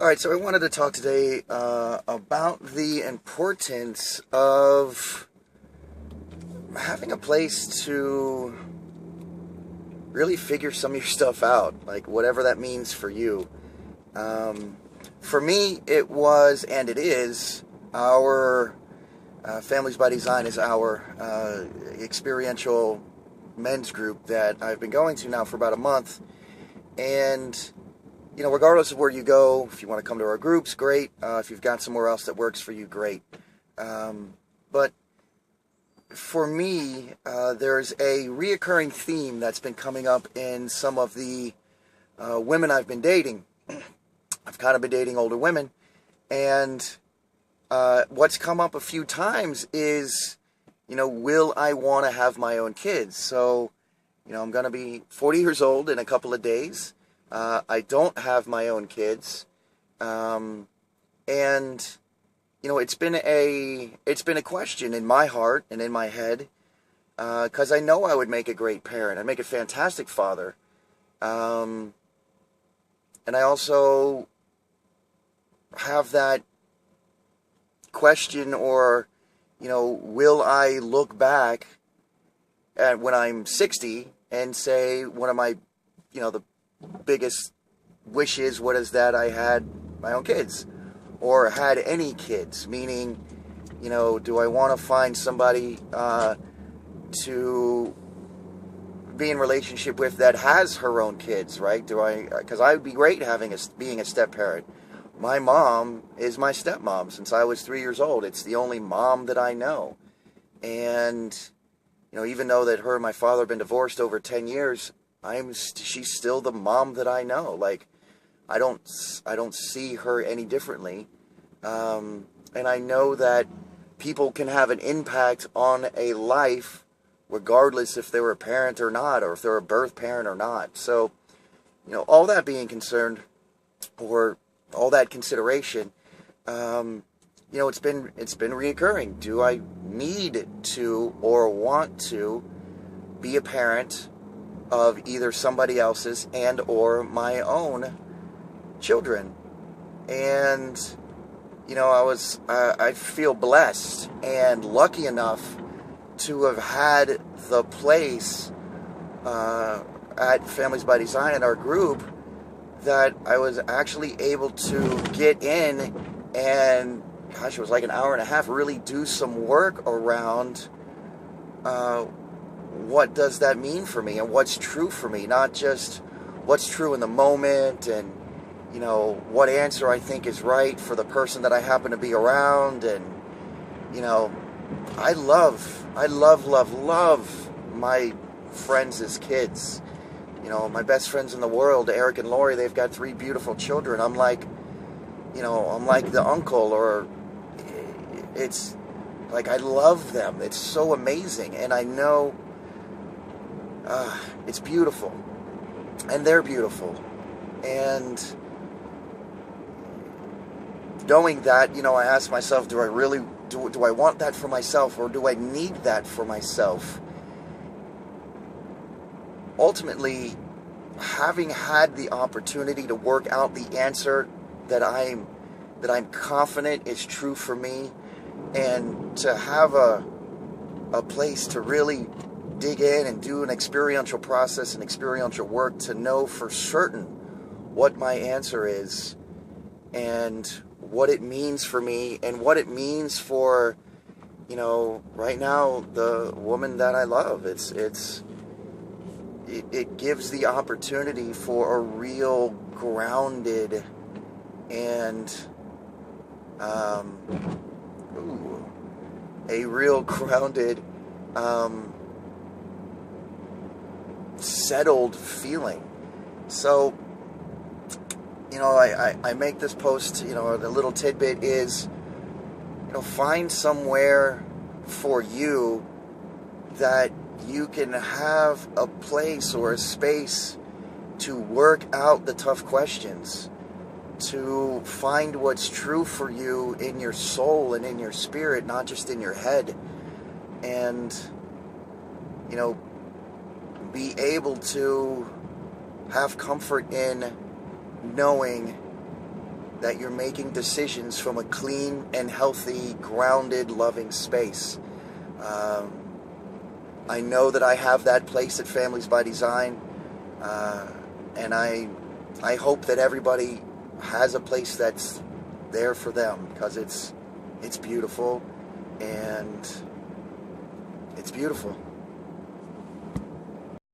All right, so I wanted to talk today about the importance of having a place to really figure some of your stuff out, like whatever that means for you. For me, it was, and it is, our Families by Design is our experiential men's group that I've been going to now for about a month. And regardless of where you go, if you want to come to our groups, great. If you've got somewhere else that works for you, great. But for me, there's a reoccurring theme that's been coming up in some of the women I've been dating. I've kind of been dating older women, and what's come up a few times is, will I want to have my own kids? So, I'm going to be 40 years old in a couple of days. I don't have my own kids, and it's been a question in my heart and in my head, because I know I would make a great parent. I'd make a fantastic father, and I also have that question, or will I look back at when I'm 60 and say one of my the biggest wishes was that I had my own kids, or had any kids, meaning, do I want to find somebody to be in relationship with that has her own kids, right? Because I would be great being a step parent. My mom is my stepmom since I was 3 years old. It's the only mom that I know. And, even though that her and my father have been divorced over 10 years, she's still the mom that I know. Like, I don't see her any differently. And I know that people can have an impact on a life regardless if they were a parent or not, or if they're a birth parent or not. So, all that being concerned, or all that consideration, it's been reoccurring. Do I need to or want to be a parent of either somebody else's and or my own children? And I feel blessed and lucky enough to have had the place at Families by Design in our group that I was actually able to get in and, gosh, it was like an hour and a half, really do some work around what does that mean for me and what's true for me, not just what's true in the moment and, what answer I think is right for the person that I happen to be around. And, I love my friends as kids. My best friends in the world, Eric and Lori, they've got 3 beautiful children. I'm like the uncle, or it's like I love them. It's so amazing. And I know it's beautiful. And they're beautiful. And knowing that, I ask myself, do I really, do I want that for myself, or do I need that for myself? Ultimately, having had the opportunity to work out the answer that I'm confident is true for me, and to have a place to really dig in and do an experiential process and experiential work to know for certain what my answer is and what it means for me and what it means for, right now, the woman that I love. It gives the opportunity for a real grounded and settled feeling. So, I make this post, the little tidbit is, find somewhere for you that you can have a place or a space to work out the tough questions, to find what's true for you in your soul and in your spirit, not just in your head, and, be able to have comfort in knowing that you're making decisions from a clean and healthy, grounded, loving space. I know that I have that place at Families by Design, and I hope that everybody has a place that's there for them, because it's beautiful, and it's beautiful.